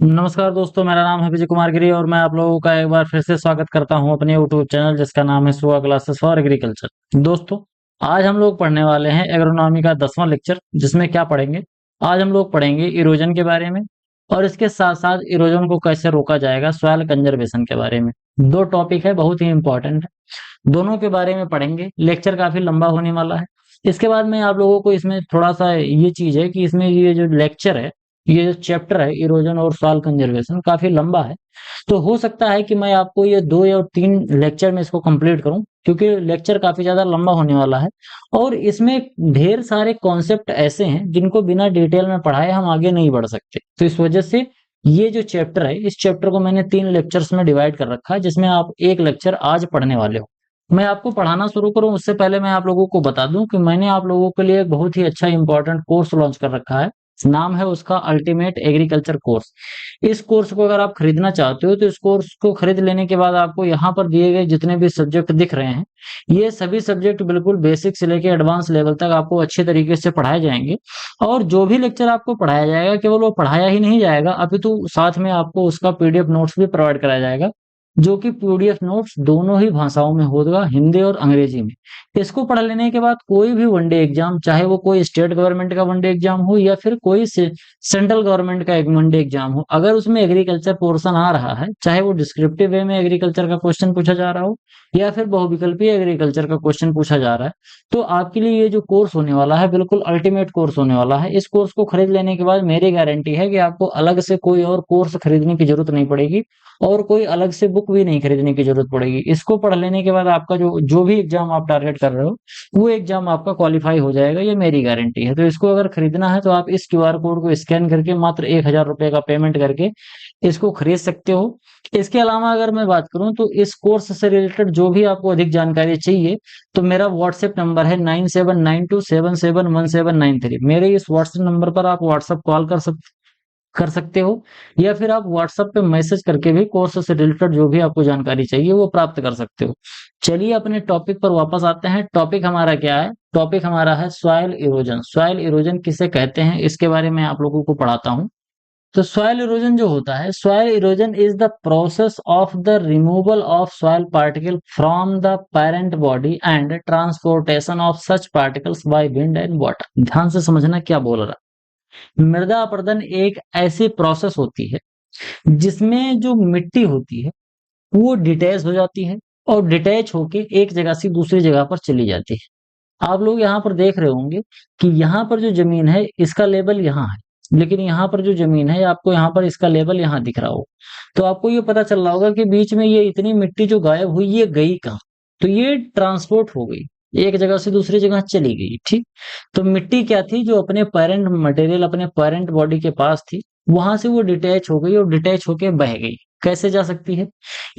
नमस्कार दोस्तों, मेरा नाम है विजय कुमार गिरी और मैं आप लोगों का एक बार फिर से स्वागत करता हूं अपने यूट्यूब चैनल जिसका नाम है सुआ क्लासेस फॉर एग्रीकल्चर। दोस्तों, आज हम लोग पढ़ने वाले हैं एग्रोनॉमी का 10वां लेक्चर, जिसमें क्या पढ़ेंगे। आज हम लोग पढ़ेंगे इरोजन के बारे में और इसके साथ साथ इरोजन को कैसे रोका जाएगा, सॉइल कंजर्वेशन के बारे में। दो टॉपिक है, बहुत ही इंपॉर्टेंट है, दोनों के बारे में पढ़ेंगे। लेक्चर काफी लंबा होने वाला है। इसके बाद में आप लोगों को इसमें थोड़ा सा ये चीज है कि इसमें ये जो लेक्चर है, ये जो चैप्टर है इरोजन और सॉइल कंजर्वेशन, काफी लंबा है। तो हो सकता है कि मैं आपको ये 2 या 3 लेक्चर में इसको कंप्लीट करूं, क्योंकि लेक्चर काफी ज्यादा लंबा होने वाला है और इसमें ढेर सारे कॉन्सेप्ट ऐसे हैं जिनको बिना डिटेल में पढ़ाए हम आगे नहीं बढ़ सकते। तो इस वजह से ये जो चैप्टर है, इस चैप्टर को मैंने 3 लेक्चर्स में डिवाइड कर रखा है, जिसमें आप एक लेक्चर आज पढ़ने वाले हो। मैं आपको पढ़ाना शुरू करूं उससे पहले मैं आप लोगों को बता दूं कि मैंने आप लोगों के लिए एक बहुत ही अच्छा इंपॉर्टेंट कोर्स लॉन्च कर रखा है। नाम है उसका अल्टीमेट एग्रीकल्चर कोर्स। इस कोर्स को अगर आप खरीदना चाहते हो तो इस कोर्स को खरीद लेने के बाद आपको यहाँ पर दिए गए जितने भी सब्जेक्ट दिख रहे हैं, ये सभी सब्जेक्ट बिल्कुल बेसिक से लेकर एडवांस लेवल तक आपको अच्छे तरीके से पढ़ाए जाएंगे। और जो भी लेक्चर आपको पढ़ाया जाएगा, केवल वो पढ़ाया ही नहीं जाएगा, अपितु साथ में आपको उसका पीडीएफ नोट्स भी प्रोवाइड कराया जाएगा, जो कि पीडीएफ नोट्स दोनों ही भाषाओं में होगा, हिंदी और अंग्रेजी में। इसको पढ़ लेने के बाद कोई भी वनडे एग्जाम, चाहे वो कोई स्टेट गवर्नमेंट का वनडे एग्जाम हो या फिर कोई सेंट्रल गवर्नमेंट का एक वनडे एग्जाम हो, अगर उसमें एग्रीकल्चर पोर्शन आ रहा है, चाहे वो डिस्क्रिप्टिव वे में एग्रीकल्चर का क्वेश्चन पूछा जा रहा हो या फिर बहुविकल्पीय एग्रीकल्चर का क्वेश्चन पूछा जा रहा है, तो आपके लिए ये जो कोर्स होने वाला है बिल्कुल अल्टीमेट कोर्स होने वाला है। इस कोर्स को खरीद लेने के बाद मेरी गारंटी है कि आपको अलग से कोई और कोर्स खरीदने की जरूरत नहीं पड़ेगी और कोई अलग से बुक भी नहीं खरीदने की जरूरत पड़ेगी। इसको पढ़ लेने के बाद आपका जो जो भी एग्जाम आप टारगेट कर रहे हो, वो एग्जाम आपका क्वालिफाई हो जाएगा, ये मेरी गारंटी है। तो इसको अगर खरीदना है तो आप इस क्यूआर कोड को स्कैन करके मात्र 1000 रुपए का पेमेंट करके इसको खरीद सकते हो। इसके अलावा अगर मैं बात करूं तो इस कोर्स से रिलेटेड जो भी आपको अधिक जानकारी चाहिए, तो मेरा व्हाट्सएप नंबर है 9792771793। मेरे इस व्हाट्सएप नंबर पर आप व्हाट्सएप कॉल कर सकते हो या फिर आप व्हाट्सएप पे मैसेज करके भी कोर्स से रिलेटेड जो भी आपको जानकारी चाहिए वो प्राप्त कर सकते हो। चलिए अपने टॉपिक पर वापस आते हैं। टॉपिक हमारा क्या है? टॉपिक हमारा है सॉइल इरोजन। सॉइल इरोजन किसे कहते हैं, इसके बारे में आप लोगों को पढ़ाता हूँ। तो सॉइल इरोजन जो होता है, soil erosion is the process of the removal of soil particle from the parent body and transportation of such particles by wind and water. ध्यान से समझना क्या बोल रहा है। मृदा अपरदन एक ऐसी प्रोसेस होती है जिसमें जो मिट्टी होती है वो डिटैच हो जाती है और डिटैच होके एक जगह से दूसरी जगह पर चली जाती है। आप लोग यहाँ पर देख रहे होंगे कि यहाँ पर जो जमीन है इसका लेवल यहाँ है, लेकिन यहाँ पर जो जमीन है आपको यहाँ पर इसका लेवल यहाँ दिख रहा हो, तो आपको ये पता चल रहा होगा कि बीच में ये इतनी मिट्टी जो गायब हुई ये गई कहाँ। तो ये ट्रांसपोर्ट हो गई, एक जगह से दूसरी जगह चली गई। ठीक, तो मिट्टी क्या थी, जो अपने पेरेंट मटेरियल, अपने पेरेंट बॉडी के पास थी, वहां से वो डिटैच हो गई और डिटैच होके बह गई। कैसे जा सकती है?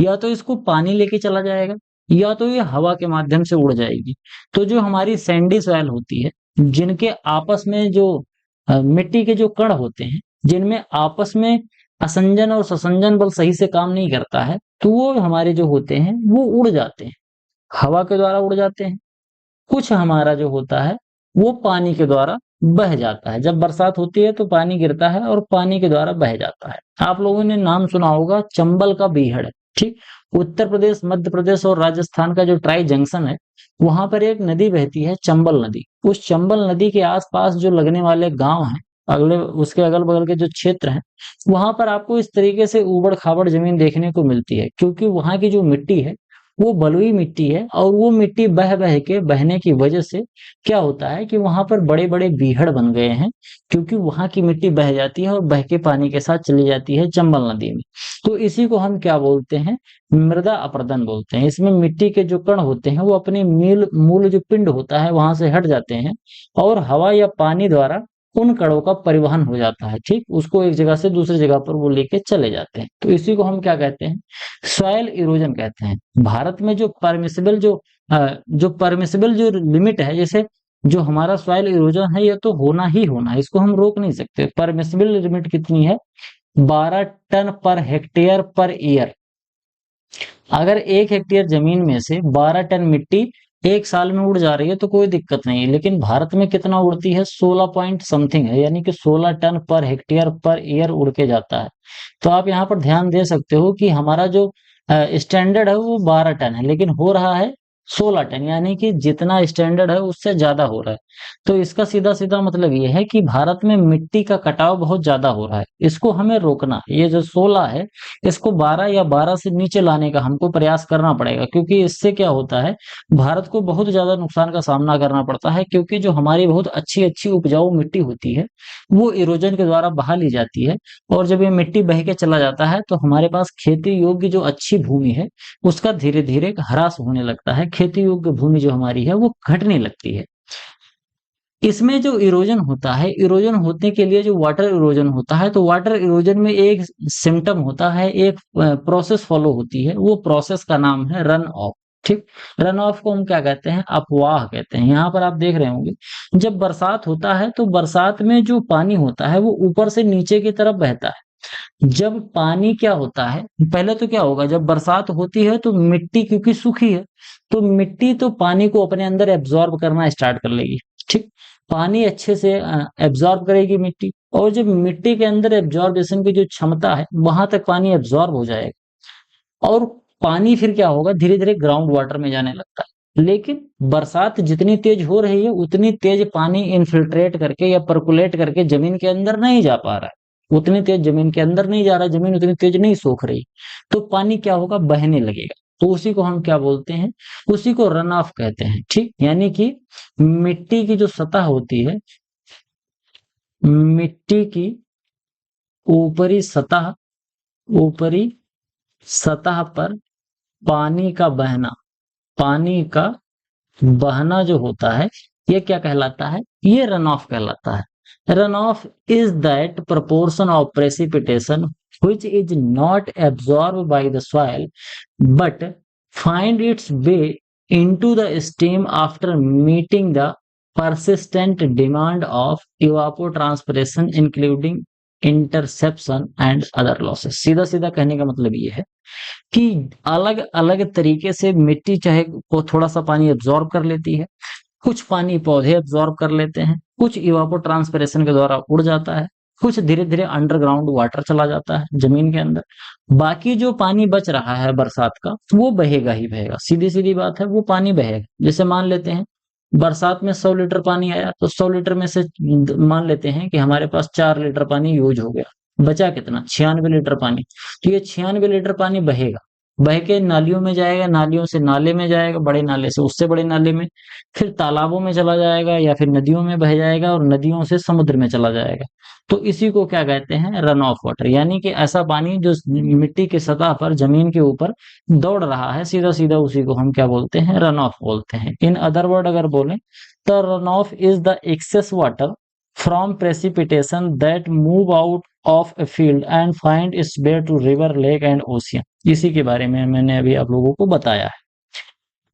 या तो इसको पानी लेके चला जाएगा या तो ये हवा के माध्यम से उड़ जाएगी। तो जो हमारी सैंडी सॉइल होती है, जिनके आपस में जो मिट्टी के जो कण होते हैं, जिनमें आपस में असंजन और ससंजन बल सही से काम नहीं करता है, तो वो हमारे जो होते हैं वो उड़ जाते हैं, हवा के द्वारा उड़ जाते हैं। कुछ हमारा जो होता है वो पानी के द्वारा बह जाता है। जब बरसात होती है तो पानी गिरता है और पानी के द्वारा बह जाता है। आप लोगों ने नाम सुना होगा चंबल का बीहड़। ठीक, उत्तर प्रदेश, मध्य प्रदेश और राजस्थान का जो ट्राई जंक्शन है, वहां पर एक नदी बहती है, चंबल नदी। उस चंबल नदी के आसपास जो लगने वाले गांव हैं, अगले उसके अगल बगल के जो क्षेत्र हैं, वहां पर आपको इस तरीके से ऊबड़ खाबड़ जमीन देखने को मिलती है, क्योंकि वहां की जो मिट्टी है वो बलुई मिट्टी है और वो मिट्टी बह बह के बहने की वजह से क्या होता है कि वहां पर बड़े बड़े बीहड़ बन गए हैं, क्योंकि वहां की मिट्टी बह जाती है और बह के पानी के साथ चली जाती है चंबल नदी में। तो इसी को हम क्या बोलते हैं? मृदा अपरदन बोलते हैं। इसमें मिट्टी के जो कण होते हैं वो अपने मूल मूल जो पिंड होता है वहां से हट जाते हैं और हवा या पानी द्वारा उन कणों का परिवहन हो जाता है। ठीक, उसको एक जगह से दूसरी जगह पर वो लेके चले जाते हैं। तो इसी को हम क्या कहते हैं? सॉइल इरोजन कहते हैं। भारत में जो परमिसिबल जो लिमिट है, जैसे जो हमारा सॉइल इरोजन है, ये तो होना ही होना है, इसको हम रोक नहीं सकते। परमिसिबल लिमिट कितनी है? 12 ton per hectare per year. अगर 1 हेक्टेयर जमीन में से 12 टन मिट्टी एक साल में उड़ जा रही है तो कोई दिक्कत नहीं है, लेकिन भारत में कितना उड़ती है, 16 पॉइंट समथिंग है, यानी कि 16 ton per hectare per year उड़ के जाता है। तो आप यहाँ पर ध्यान दे सकते हो कि हमारा जो स्टैंडर्ड है वो 12 टन है, लेकिन हो रहा है 16 टन, यानी कि जितना स्टैंडर्ड है उससे ज्यादा हो रहा है। तो इसका सीधा सीधा मतलब ये है कि भारत में मिट्टी का कटाव बहुत ज्यादा हो रहा है, इसको हमें रोकना, ये जो 16 है इसको 12 या 12 से नीचे लाने का हमको प्रयास करना पड़ेगा, क्योंकि इससे क्या होता है, भारत को बहुत ज्यादा नुकसान का सामना करना पड़ता है, क्योंकि जो हमारी बहुत अच्छी अच्छी उपजाऊ मिट्टी होती है वो इरोजन के द्वारा बहा ली जाती है, और जब ये मिट्टी बह के चला जाता है तो हमारे पास खेती योग्य जो अच्छी भूमि है उसका धीरे धीरे ह्रास होने लगता है, खेती योग्य भूमि जो हमारी है वो घटने लगती है। इसमें जो इरोजन होता है, इरोजन होने के लिए जो वाटर इरोजन होता है, तो वाटर इरोजन में एक सिम्टम होता है, एक प्रोसेस फॉलो होती है, वो प्रोसेस का नाम है रन ऑफ। ठीक, रन ऑफ को हम क्या कहते हैं, अपवाह कहते हैं। यहाँ पर आप देख रहे होंगे जब बरसात होता है तो बरसात में जो पानी होता है वो ऊपर से नीचे की तरफ बहता है। जब पानी क्या होता है, पहले तो क्या होगा, जब बरसात होती है तो मिट्टी क्योंकि सूखी है, तो मिट्टी तो पानी को अपने अंदर एब्जॉर्ब करना स्टार्ट कर लेगी। ठीक, पानी अच्छे से एब्जॉर्ब करेगी मिट्टी, और जब मिट्टी के अंदर एब्जॉर्बेशन की जो क्षमता है वहां तक पानी एब्जॉर्ब हो जाएगा, और पानी फिर क्या होगा, धीरे धीरे ग्राउंड वाटर में जाने लगता है। लेकिन बरसात जितनी तेज हो रही है उतनी तेज पानी इन्फिल्ट्रेट करके या परकुलेट करके जमीन के अंदर नहीं जा पा रहा है, उतनी तेज जमीन के अंदर नहीं जा रहा है, जमीन उतनी तेज नहीं सोख रही, तो पानी क्या होगा, बहने लगेगा। तो उसी को हम क्या बोलते हैं, उसी को रन ऑफ कहते हैं। ठीक, यानी कि मिट्टी की जो सतह होती है, मिट्टी की ऊपरी सतह, ऊपरी सतह पर पानी का बहना, पानी का बहना जो होता है ये क्या कहलाता है, ये रन ऑफ कहलाता है। Run off is that proportion of precipitation which is not absorbed by the soil but find its way into the stream after meeting the persistent demand of evapotranspiration including interception and other losses। सीधा सीधा कहने का मतलब ये है कि अलग अलग तरीके से मिट्टी चाहे को थोड़ा सा पानी एब्जॉर्ब कर लेती है, कुछ पानी पौधे एब्जॉर्ब कर लेते हैं, कुछ इवापोट्रांसपिरेशन के द्वारा उड़ जाता है, कुछ धीरे धीरे अंडरग्राउंड वाटर चला जाता है जमीन के अंदर। बाकी जो पानी बच रहा है बरसात का वो बहेगा ही बहेगा, सीधी सीधी बात है, वो पानी बहेगा। जैसे मान लेते हैं बरसात में 100 लीटर पानी आया, तो 100 लीटर में से मान लेते हैं कि हमारे पास 4 लीटर पानी यूज हो गया, बचा कितना, 96 लीटर पानी। तो ये 96 लीटर पानी बहेगा, बह के नालियों में जाएगा, नालियों से नाले में जाएगा, बड़े नाले से उससे बड़े नाले में, फिर तालाबों में चला जाएगा या फिर नदियों में बह जाएगा, और नदियों से समुद्र में चला जाएगा। तो इसी को क्या कहते हैं, रन ऑफ वाटर, यानी कि ऐसा पानी जो मिट्टी की सतह पर जमीन के ऊपर दौड़ रहा है सीधा सीधा, उसी को हम क्या बोलते हैं, रन ऑफ बोलते हैं। इन अदर वर्ड अगर बोलें तो run off is the excess water from precipitation that move out of a field and find its way to river, lake and ocean. इसी के बारे में मैंने अभी आप लोगों को बताया है।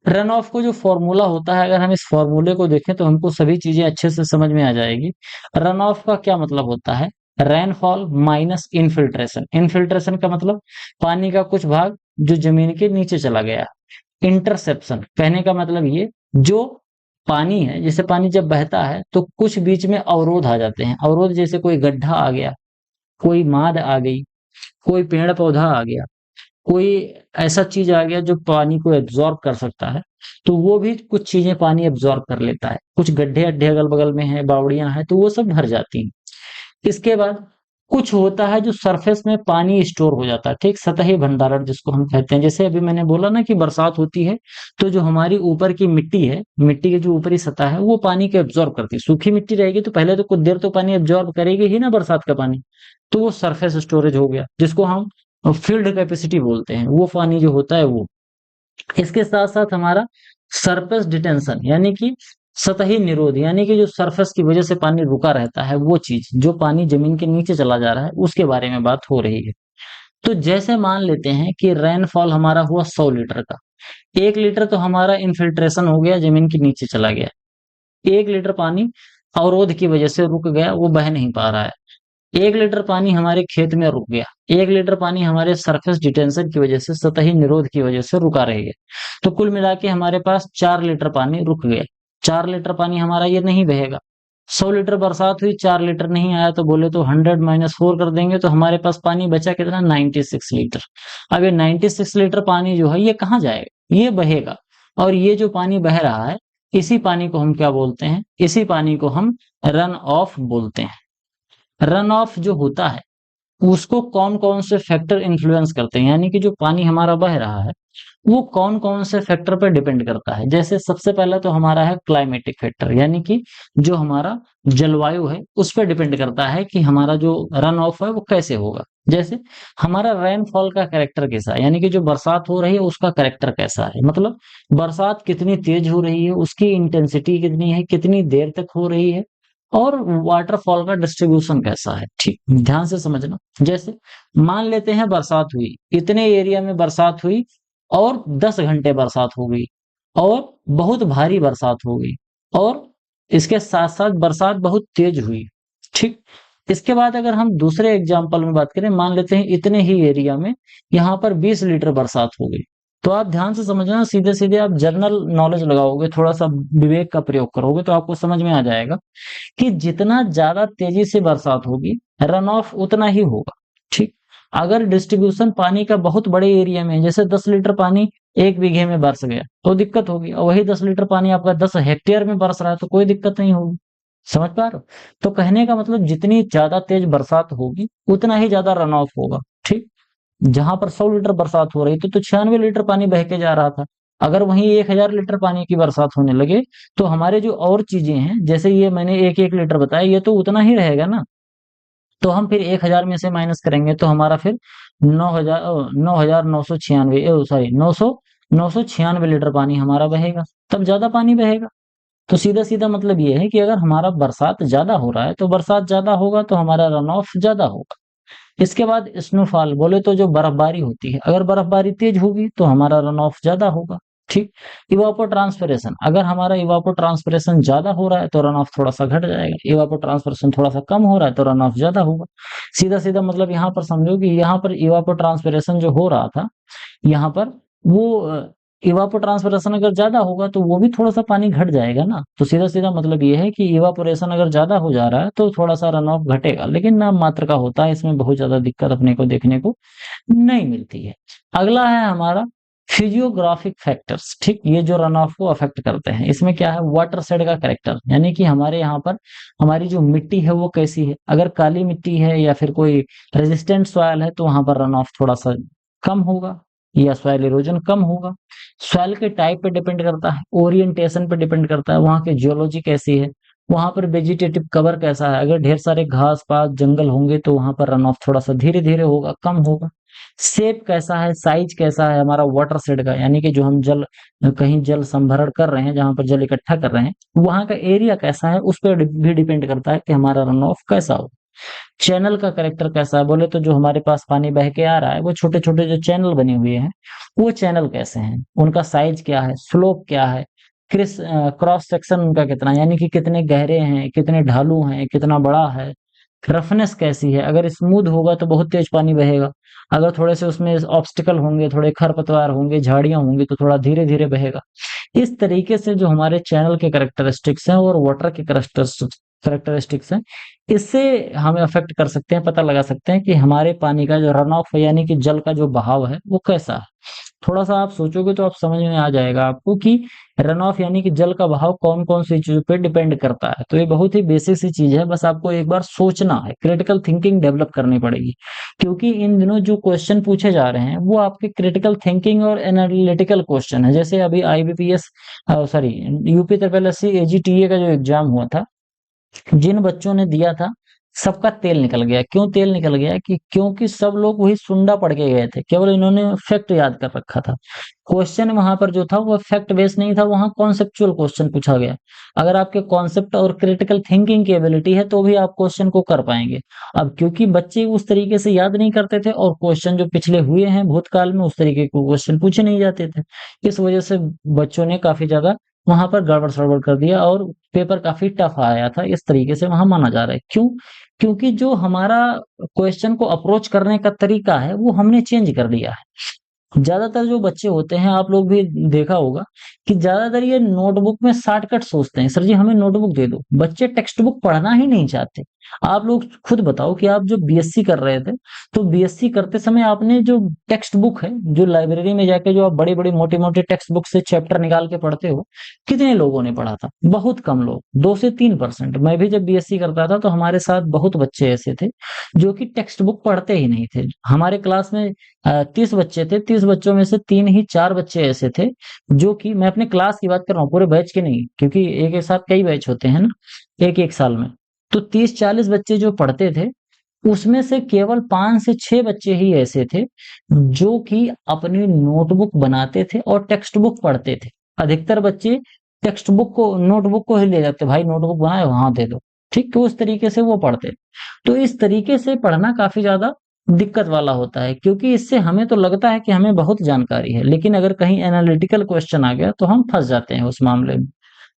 रन ऑफ को जो फॉर्मूला होता है, अगर हम इस फॉर्मूले को देखें तो हमको सभी चीजें अच्छे से समझ में आ जाएगी। रन ऑफ का क्या मतलब होता है, रेनफॉल माइनस इनफिल्ट्रेशन। इनफिल्ट्रेशन का मतलब पानी का कुछ भाग जो जमीन के नीचे चला गया। इंटरसेप्शन कहने का मतलब ये, जो पानी है, जैसे पानी जब बहता है तो कुछ बीच में अवरोध आ जाते हैं, अवरोध जैसे कोई गड्ढा आ गया, कोई माद आ गई, कोई पेड़ पौधा आ गया, कोई ऐसा चीज आ गया जो पानी को एब्जॉर्ब कर सकता है, तो वो भी कुछ चीजें पानी एब्जॉर्ब कर लेता है। कुछ गड्ढे अड्ढे अगल बगल में है, बावड़ियां हैं, तो वो सब भर जाती हैं। इसके बाद कुछ होता है जो सरफेस में पानी स्टोर हो जाता है, ठीक, सतही भंडारण जिसको हम कहते हैं। जैसे अभी मैंने बोला ना कि बरसात होती है तो जो हमारी ऊपर की मिट्टी है, मिट्टी की जो ऊपरी सतह है वो पानी को एब्जॉर्ब करती है। सूखी मिट्टी रहेगी तो पहले तो कुछ देर तो पानी एब्जॉर्ब करेगी ही ना बरसात का पानी, तो वो सरफेस स्टोरेज हो गया, जिसको हम फील्ड कैपेसिटी बोलते हैं, वो पानी जो होता है वो। इसके साथ साथ हमारा सरफेस डिटेंशन, यानी कि सतही निरोध, यानी कि जो सरफेस की वजह से पानी रुका रहता है, वो चीज जो पानी जमीन के नीचे चला जा रहा है उसके बारे में बात हो रही है। तो जैसे मान लेते हैं कि रेनफॉल हमारा हुआ 100 लीटर का, 1 लीटर तो हमारा इन्फिल्ट्रेशन हो गया, जमीन के नीचे चला गया, 1 लीटर पानी अवरोध की वजह से रुक गया, वो बह नहीं पा रहा है। 1 लीटर पानी हमारे खेत में रुक गया, 1 लीटर पानी हमारे सरफेस डिटेंशन की वजह से, सतही निरोध की वजह से रुका रह गया। तो कुल मिला के हमारे पास 4 लीटर पानी रुक गया। 4 लीटर पानी हमारा ये नहीं बहेगा। 100 लीटर बरसात हुई, 4 लीटर नहीं आया, तो बोले तो 100 माइनस 4 कर देंगे तो हमारे पास पानी बचा कितना, 96 लीटर। अब ये 96 लीटर पानी जो है ये कहाँ जाएगा, ये बहेगा। और ये जो पानी बह रहा है, इसी पानी को हम क्या बोलते हैं, इसी पानी को हम रन ऑफ बोलते हैं। रन ऑफ जो होता है उसको कौन कौन से फैक्टर इन्फ्लुएंस करते हैं, यानी कि जो पानी हमारा बह रहा है वो कौन कौन से फैक्टर पर डिपेंड करता है। जैसे सबसे पहला तो हमारा है क्लाइमेटिक फैक्टर, यानी कि जो हमारा जलवायु है उस पर डिपेंड करता है कि हमारा जो रन ऑफ है वो कैसे होगा। जैसे हमारा रेनफॉल का कैरेक्टर कैसा है, यानी कि जो बरसात हो रही है उसका कैरेक्टर कैसा है, मतलब बरसात कितनी तेज हो रही है, उसकी इंटेंसिटी कितनी है, कितनी देर तक हो रही है, और वाटरफॉल का डिस्ट्रीब्यूशन कैसा है। ठीक, ध्यान से समझना। जैसे मान लेते हैं बरसात हुई, इतने एरिया में बरसात हुई और 10 घंटे बरसात हो गई और बहुत भारी बरसात हो गई और इसके साथ साथ बरसात बहुत तेज हुई। ठीक, इसके बाद अगर हम दूसरे एग्जाम्पल में बात करें, मान लेते हैं इतने ही एरिया में यहाँ पर 20 लीटर बरसात हो गई। तो आप ध्यान से समझना, सीधे सीधे आप जनरल नॉलेज लगाओगे, थोड़ा सा विवेक का प्रयोग करोगे तो आपको समझ में आ जाएगा कि जितना ज्यादा तेजी से बरसात होगी रन ऑफ उतना ही होगा। ठीक, अगर डिस्ट्रीब्यूशन पानी का बहुत बड़े एरिया में, जैसे 10 लीटर पानी 1 बीघे में बरस गया तो दिक्कत होगी, और वही 10 लीटर पानी आपका 10 हेक्टेयर में बरस रहा है तो कोई दिक्कत नहीं होगी। समझ पा रहे हो? तो कहने का मतलब जितनी ज्यादा तेज बरसात होगी उतना ही ज्यादा रन ऑफ होगा। ठीक, जहां पर 100 लीटर बरसात हो रही थी तो 96 लीटर पानी बह के जा रहा था। अगर वहीं 1000 लीटर पानी की बरसात होने लगे तो हमारे जो और चीजें हैं, जैसे ये मैंने 1-1 लीटर बताया, ये तो उतना ही रहेगा ना। तो हम फिर 1000 में से माइनस करेंगे तो हमारा फिर 9000 9996, सॉरी 996 लीटर पानी हमारा बहेगा, तब ज्यादा पानी बहेगा। तो सीधा सीधा मतलब ये है कि अगर हमारा बरसात ज्यादा हो रहा है तो बरसात ज्यादा होगा तो हमारा रन ऑफ ज्यादा होगा। इसके बाद स्नोफॉल, बोले तो जो बर्फबारी होती है, अगर बर्फबारी तेज होगी तो हमारा रन ऑफ ज्यादा होगा। ठीक, इवापो ट्रांसपिरेशन, अगर हमारा इवापो ट्रांसपिरेशन ज्यादा हो रहा है तो रन ऑफ थोड़ा सा घट जाएगा, इवापो ट्रांसपिरेशन थोड़ा सा कम हो रहा है तो रन ऑफ ज्यादा होगा। सीधा सीधा मतलब यहाँ पर समझो कि यहाँ पर इवापो ट्रांसपिरेशन जो हो रहा था, यहाँ पर वो इवापोट्रांसपिरेशन अगर ज्यादा होगा तो वो भी थोड़ा सा पानी घट जाएगा ना। तो सीधा सीधा मतलब ये है कि इवापोरेशन अगर ज्यादा हो जा रहा है तो थोड़ा सा रन ऑफ घटेगा, लेकिन नाम मात्र का होता है, इसमें बहुत ज्यादा दिक्कत अपने को देखने को नहीं मिलती है। अगला है हमारा फिजियोग्राफिक फैक्टर्स। ठीक, ये जो रन ऑफ को अफेक्ट करते हैं, इसमें क्या है, वाटर शेड का कैरेक्टर, यानी कि हमारे यहाँ पर हमारी जो मिट्टी है वो कैसी है। अगर काली मिट्टी है या फिर कोई रेजिस्टेंट सॉइल है तो वहां पर रन ऑफ थोड़ा सा कम होगा या सॉइल इरोजन कम होगा। सॉइल के टाइप पे डिपेंड करता है, ओरिएंटेशन पे डिपेंड करता है, वहाँ की जियोलॉजी कैसी है, वहां पर वेजिटेटिव कवर कैसा है। अगर ढेर सारे घास पात जंगल होंगे तो वहां पर रन ऑफ थोड़ा सा धीरे धीरे होगा, कम होगा। शेप कैसा है, साइज कैसा है हमारा वाटर शेड का, यानी कि जो हम जल, कहीं जल संभरण कर रहे हैं, जहां पर जल इकट्ठा कर रहे हैं, वहां का एरिया कैसा है, उस पर भी डिपेंड करता है कि हमारा रन ऑफ कैसा हो। चैनल का कैरेक्टर कैसा है, बोले तो जो हमारे पास पानी बह के आ रहा है वो छोटे छोटे जो चैनल बने हुए हैं वो चैनल कैसे हैं, उनका साइज क्या है, स्लोप क्या है, क्रॉस सेक्शन उनका कितना, यानी कि कितने गहरे हैं, कितने ढालू हैं, कितना बड़ा है, रफनेस कैसी है। अगर स्मूथ होगा तो बहुत तेज पानी बहेगा, अगर थोड़े से उसमें ऑब्स्टिकल होंगे, थोड़े खरपतवार होंगे, झाड़ियां होंगी तो थोड़ा धीरे धीरे बहेगा। इस तरीके से जो हमारे चैनल के कैरेक्टरिस्टिक्स हैं और वाटर के कैरेक्टरिस्टिक्स हैं, इससे हमें अफेक्ट कर सकते हैं, पता लगा सकते हैं कि हमारे पानी का जो रन ऑफ है, यानी कि जल का जो बहाव है वो कैसा है। थोड़ा सा आप सोचोगे तो आप समझ में आ जाएगा आपको कि रन ऑफ यानी कि जल का बहाव कौन कौन सी चीजों पे डिपेंड करता है। तो ये बहुत ही बेसिक सी चीज है, बस आपको एक बार सोचना है, क्रिटिकल थिंकिंग डेवलप करनी पड़ेगी। क्योंकि इन दिनों जो क्वेश्चन पूछे जा रहे हैं वो आपके क्रिटिकल थिंकिंग और एनालिटिकल क्वेश्चन है। जैसे अभी IBPS, sorry, UP triple S C AGTA का जो एग्जाम हुआ था, जिन बच्चों ने दिया था सबका तेल निकल गया। क्यों तेल निकल गया, कि क्योंकि सब लोग वही सुंडा पढ़ के गए थे, केवल इन्होंने फैक्ट याद कर रखा था। क्वेश्चन वहां पर जो था वो फैक्ट बेस्ड नहीं था, वहां कॉन्सेप्चुअल क्वेश्चन पूछा गया। अगर आपके कॉन्सेप्ट और क्रिटिकल थिंकिंग की एबिलिटी है तो भी आप क्वेश्चन को कर पाएंगे। अब क्योंकि बच्चे उस तरीके से याद नहीं करते थे और क्वेश्चन जो पिछले हुए हैं भूतकाल में उस तरीके के क्वेश्चन पूछे नहीं जाते थे, इस वजह से बच्चों ने काफी ज्यादा वहां पर गड़बड़ सड़बड़ कर दिया और पेपर काफी टफ आया था, इस तरीके से वहां माना जा रहा है। क्यों, क्योंकि जो हमारा क्वेश्चन को अप्रोच करने का तरीका है वो हमने चेंज कर दिया है। ज्यादातर जो बच्चे होते हैं, आप लोग भी देखा होगा कि ज्यादातर ये नोटबुक में शॉर्टकट सोचते हैं, सर जी हमें नोटबुक दे दो। बच्चे टेक्स्ट बुक पढ़ना ही नहीं चाहते। आप लोग खुद बताओ कि आप जो बीएससी कर रहे थे, तो बीएससी करते समय आपने जो टेक्स्ट बुक है, जो लाइब्रेरी में जाके जो आप बड़ी बड़ी मोटी मोटी टेक्स्ट बुक से चैप्टर निकाल के पढ़ते हो, कितने लोगों ने पढ़ा था? बहुत कम लोग, 2 से 3%। मैं भी जब बीएससी करता था तो हमारे साथ बहुत बच्चे ऐसे थे जो कि टेक्स्ट बुक पढ़ते ही नहीं थे। हमारे क्लास में 30 बच्चे थे, 30 बच्चों में से 3 ही 4 बच्चे ऐसे थे जो कि, मैं अपने क्लास की बात कर रहा हूँ, पूरे बैच की नहीं, क्योंकि एक एक साथ कई बैच होते हैं ना एक एक साल में। तो 30-40 बच्चे जो पढ़ते थे, उसमें से केवल 5 से 6 बच्चे ही ऐसे थे जो कि अपनी नोटबुक बनाते थे और टेक्स्ट बुक पढ़ते थे। अधिकतर बच्चे टेक्स्ट बुक को, नोटबुक को ही ले जाते, भाई नोटबुक बनाए, हाँ दे दो, ठीक। तो उस तरीके से वो पढ़ते। तो इस तरीके से पढ़ना काफी ज्यादा दिक्कत वाला होता है, क्योंकि इससे हमें तो लगता है कि हमें बहुत जानकारी है, लेकिन अगर कहीं एनालिटिकल क्वेश्चन आ गया तो हम फंस जाते हैं उस मामले में।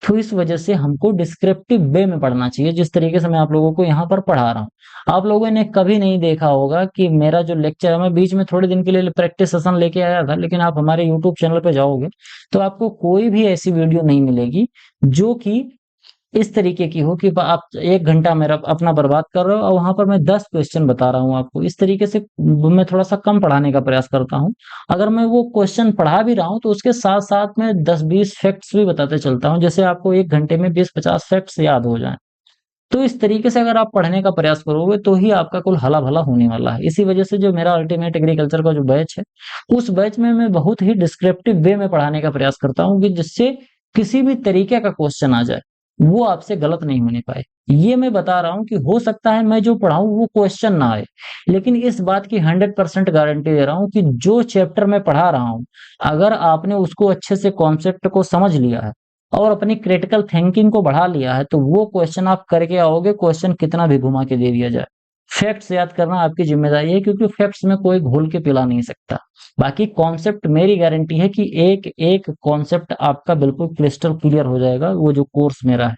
तो इस वजह से हमको डिस्क्रिप्टिव वे में पढ़ना चाहिए, जिस तरीके से मैं आप लोगों को यहाँ पर पढ़ा रहा हूँ। आप लोगों ने कभी नहीं देखा होगा कि मेरा जो लेक्चर है, मैं बीच में थोड़े दिन के लिए प्रैक्टिस सेशन लेके आया था, लेकिन आप हमारे यूट्यूब चैनल पे जाओगे तो आपको कोई भी ऐसी वीडियो नहीं मिलेगी जो कि इस तरीके की हो कि आप 1 घंटा मेरा अपना बर्बाद कर रहे हो और वहां पर मैं 10 क्वेश्चन बता रहा हूँ आपको। इस तरीके से मैं थोड़ा सा कम पढ़ाने का प्रयास करता हूँ। अगर मैं वो क्वेश्चन पढ़ा भी रहा हूँ तो उसके साथ साथ में 10-20 फैक्ट्स भी बताते चलता हूँ, जैसे आपको 1 घंटे में 20-50 फैक्ट्स याद हो जाएं। तो इस तरीके से अगर आप पढ़ने का प्रयास करोगे तो ही आपका कुल हला भला होने वाला है। इसी वजह से जो मेरा अल्टीमेट एग्रीकल्चर का जो बैच है, उस बैच में मैं बहुत ही डिस्क्रिप्टिव वे में पढ़ाने का प्रयास करता हूँ कि जिससे किसी भी तरीके का क्वेश्चन आ जाए वो आपसे गलत नहीं होने पाए। ये मैं बता रहा हूँ कि हो सकता है मैं जो पढ़ाऊं वो क्वेश्चन ना आए, लेकिन इस बात की 100% गारंटी दे रहा हूँ कि जो चैप्टर मैं पढ़ा रहा हूँ, अगर आपने उसको अच्छे से कॉन्सेप्ट को समझ लिया है और अपनी क्रिटिकल थिंकिंग को बढ़ा लिया है, तो वो क्वेश्चन आप करके आओगे, क्वेश्चन कितना भी घुमा के दे दिया जाए। फैक्ट्स याद करना आपकी जिम्मेदारी है, क्योंकि फैक्ट्स में कोई घोल के पिला नहीं सकता। बाकी कॉन्सेप्ट, मेरी गारंटी है कि एक एक कॉन्सेप्ट आपका बिल्कुल क्रिस्टल क्लियर हो जाएगा, वो जो कोर्स मेरा है।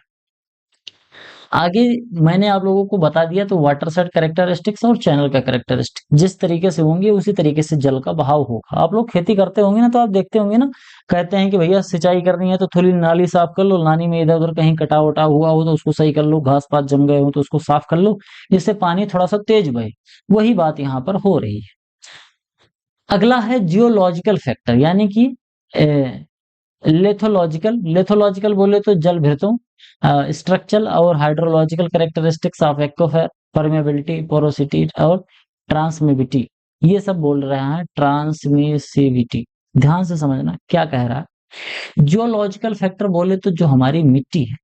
आगे मैंने आप लोगों को बता दिया, तो वाटर सेट कैरेक्टरिस्टिक्स और चैनल का कैरेक्टरिस्टिक जिस तरीके से होंगे उसी तरीके से जल का बहाव होगा। आप लोग खेती करते होंगे ना, तो आप देखते होंगे ना, कहते हैं कि भैया सिंचाई करनी है तो थोड़ी नाली साफ कर लो, नाली में इधर उधर कहीं कटा वटा हुआ हो तो उसको सही कर लो, घास पात जम गए हो तो उसको साफ कर लो, जिससे पानी थोड़ा सा तेज बहे। वही बात यहाँ पर हो रही है। अगला है जियोलॉजिकल फैक्टर, यानी कि लेथोलॉजिकल। लेथोलॉजिकल बोले तो जल भृतों, स्ट्रक्चरल और hydrological characteristics of aquifer, permeability, porosity और ट्रांसमिसिविटी। ये सब बोल रहे हैं, ट्रांसमिसिविटी। ध्यान से समझना क्या कह रहा है। जियोलॉजिकल फैक्टर बोले तो जो हमारी मिट्टी है,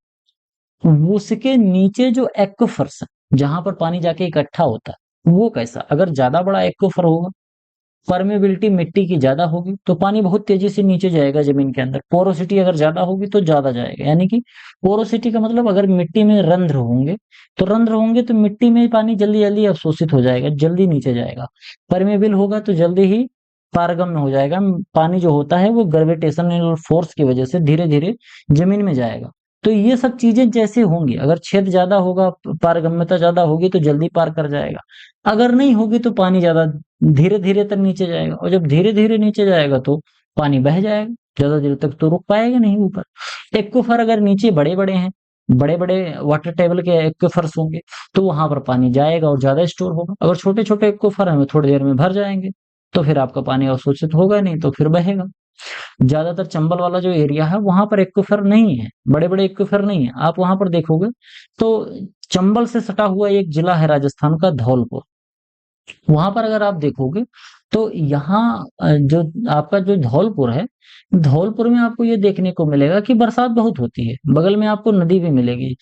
उसके नीचे जो एक्वाफर्स है, जहां पर पानी जाके इकट्ठा होता है, वो कैसा, अगर ज्यादा बड़ा एक्वाफर होगा, परमेबिलिटी मिट्टी की ज्यादा होगी तो पानी बहुत तेजी से नीचे जाएगा जमीन के अंदर। पोरोसिटी अगर ज्यादा होगी तो ज्यादा जाएगा, यानी कि पोरोसिटी का मतलब, अगर मिट्टी में रंध्र होंगे तो मिट्टी में पानी जल्दी जल्दी अवशोषित हो जाएगा, जल्दी नीचे जाएगा। परमेबल होगा तो जल्दी ही पारगम्य हो जाएगा, पानी जो होता है वो ग्रेविटेशनल फोर्स की वजह से धीरे धीरे जमीन में जाएगा। तो ये सब चीजें जैसे होंगी, अगर छेद ज्यादा होगा, पारगम्यता ज्यादा होगी तो जल्दी पार कर जाएगा। अगर नहीं होगी तो पानी ज्यादा धीरे धीरे तक नीचे जाएगा, और जब धीरे धीरे नीचे जाएगा तो पानी बह जाएगा, ज्यादा देर तक तो रुक पाएगा नहीं ऊपर। एक्वाफर अगर नीचे बड़े बड़े हैं, बड़े बड़े वाटर टेबल के एक्वाफर्स होंगे, तो वहां पर पानी जाएगा और ज्यादा स्टोर होगा। अगर छोटे छोटे एक्वाफर हैं, थोड़ी देर में भर जाएंगे, तो फिर आपका पानी अवशोषित होगा नहीं, तो फिर बहेगा। ज्यादातर चंबल वाला जो एरिया है वहां पर एक्वाफर नहीं है, बड़े बड़े एक्वाफर नहीं है। आप वहां पर देखोगे तो चंबल से सटा हुआ एक जिला है राजस्थान का, धौलपुर। वहां पर अगर आप देखोगे तो यहाँ जो आपका जो धौलपुर है, धौलपुर में आपको ये देखने को मिलेगा कि बरसात बहुत होती है। बगल में आपको नदी भी मिलेगी,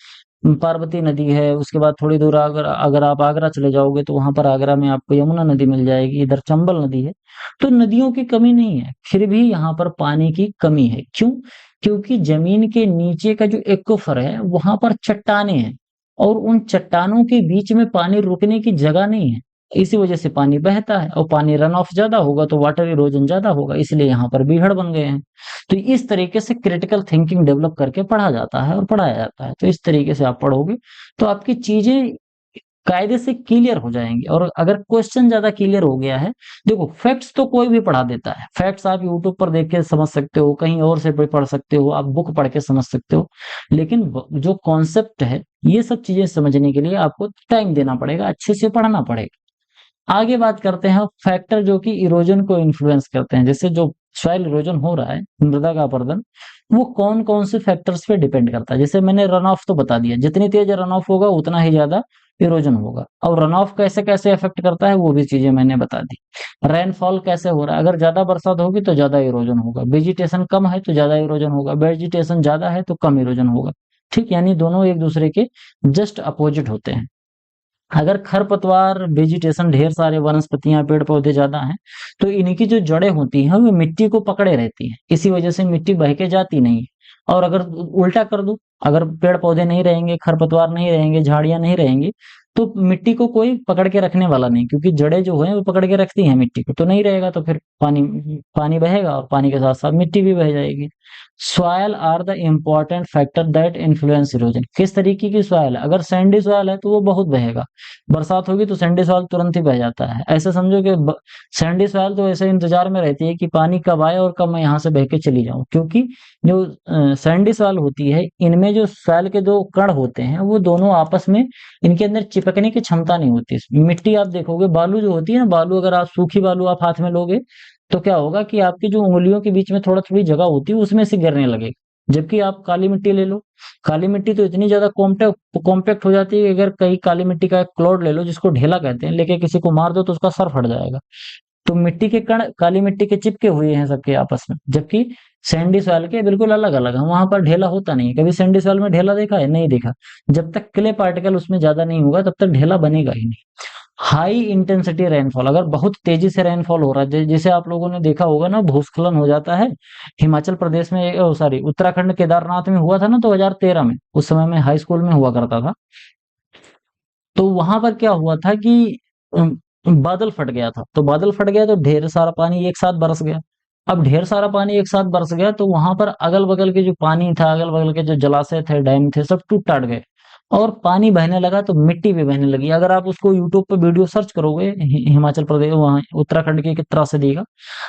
पार्वती नदी है। उसके बाद थोड़ी दूर अगर अगर आप आगरा चले जाओगे तो वहां पर आगरा में आपको यमुना नदी मिल जाएगी, इधर चंबल नदी है। तो नदियों की कमी नहीं है, फिर भी यहाँ पर पानी की कमी है। क्यों? क्योंकि जमीन के नीचे का जो एक्वाफर है वहां पर चट्टाने हैं, और उन चट्टानों के बीच में पानी रुकने की जगह नहीं है। इसी वजह से पानी बहता है, और पानी रन ऑफ ज्यादा होगा तो वाटर इरोजन ज्यादा होगा, इसलिए यहाँ पर बीहड़ बन गए हैं। तो इस तरीके से क्रिटिकल थिंकिंग डेवलप करके पढ़ा जाता है और पढ़ाया जाता है। तो इस तरीके से आप पढ़ोगे तो आपकी चीजें कायदे से क्लियर हो जाएंगे। और अगर क्वेश्चन ज्यादा क्लियर हो गया है, देखो फैक्ट्स तो कोई भी पढ़ा देता है, फैक्ट्स आप यूट्यूब पर देख के समझ सकते हो, कहीं और से भी पढ़ सकते हो, आप बुक पढ़ के समझ सकते हो, लेकिन जो कॉन्सेप्ट है, ये सब चीजें समझने के लिए आपको टाइम देना पड़ेगा, अच्छे से पढ़ना पड़ेगा। आगे बात करते हैं फैक्टर जो कि इरोजन को इन्फ्लुएंस करते हैं, जैसे जो सॉइल इरोजन हो रहा है, मृदा का अपरदन, वो कौन कौन से फैक्टर्स पे डिपेंड करता है। जैसे मैंने रन ऑफ तो बता दिया, जितनी तेज रन ऑफ होगा उतना ही ज्यादा इरोजन होगा। और रन ऑफ कैसे कैसे इफेक्ट करता है वो भी चीजें मैंने बता दी। रेनफॉल कैसे हो रहा है, अगर ज्यादा बरसात होगी तो ज्यादा इरोजन होगा, वेजिटेशन कम है तो ज्यादा इरोजन होगा, वेजिटेशन ज्यादा है तो कम इरोजन होगा। ठीक, यानी दोनों एक दूसरे के जस्ट अपोजिट होते हैं। अगर खरपतवार वेजिटेशन, ढेर सारे वनस्पतियां पेड़ पौधे ज्यादा हैं, तो इनकी जो जड़ें होती हैं वो मिट्टी को पकड़े रहती हैं, इसी वजह से मिट्टी बह के जाती नहीं है। और अगर उल्टा कर दूं, अगर पेड़ पौधे नहीं रहेंगे, खरपतवार नहीं रहेंगे, झाड़ियां नहीं रहेंगी, तो मिट्टी को कोई पकड़ के रखने वाला नहीं, क्योंकि जड़ें जो है वो पकड़ के रखती हैं मिट्टी को, तो नहीं रहेगा तो फिर पानी पानी बहेगा और पानी के साथ साथ मिट्टी भी बह जाएगी। Soil are the important factor that influence erosion. किस तरीके की सॉयल है, अगर सैंडी सॉयल है तो वो बहुत बहेगा, बरसात होगी तो सैंडी सॉइल तुरंत ही बह जाता है। ऐसे समझो कि सैंडी सॉइल तो ऐसे इंतजार में रहती है कि पानी कब आए और कब मैं यहाँ से बह के चली जाऊं, क्योंकि जो सैंडी सॉइल होती है, इनमें जो सॉइल के दो कण होते हैं वो दोनों आपस में, इनके अंदर चिपकने की क्षमता नहीं होती। मिट्टी आप देखोगे, बालू जो होती है ना, बालू अगर आप सूखी बालू आप हाथ में लोगे तो क्या होगा कि आपकी जो उंगलियों के बीच में थोड़ा थोड़ी जगह होती है उसमें से गिरने लगेगा। जबकि आप काली मिट्टी ले लो, काली मिट्टी तो इतनी ज्यादा कॉम्पैक्ट हो जाती है कि अगर कहीं काली मिट्टी का एक क्लॉड ले लो, जिसको ढेला कहते हैं, लेके किसी को मार दो तो उसका सर फट जाएगा। तो मिट्टी के कण काली मिट्टी के चिपके हुए हैं सबके आपस में, जबकि सैंडी सॉइल के बिल्कुल अलग अलग है, वहां पर ढेला होता नहीं है। कभी सैंडी सॉइल में ढेला देखा है? नहीं देखा। जब तक क्ले पार्टिकल उसमें ज्यादा नहीं होगा तब तक ढेला बनेगा ही नहीं। हाई इंटेंसिटी रेनफॉल, अगर बहुत तेजी से रेनफॉल हो रहा है, जैसे आप लोगों ने देखा होगा ना, भूस्खलन हो जाता है हिमाचल प्रदेश में, सॉरी उत्तराखंड केदारनाथ में हुआ था ना 2013 में, उस समय मैं हाई स्कूल में हुआ करता था। तो वहां पर क्या हुआ था कि बादल फट गया था, तो बादल फट गया तो ढेर सारा पानी एक साथ बरस गया। अब ढेर सारा पानी एक साथ बरस गया तो वहां पर अगल बगल के जो पानी था, अगल बगल के जो जलाशय थे, डैम थे, सब टूट टाट गए और पानी बहने लगा, तो मिट्टी भी बहने लगी। अगर आप उसको यूट्यूब पे वीडियो सर्च करोगे, हिमाचल प्रदेश वहाँ उत्तराखंड की किस तरह से दिखेगा,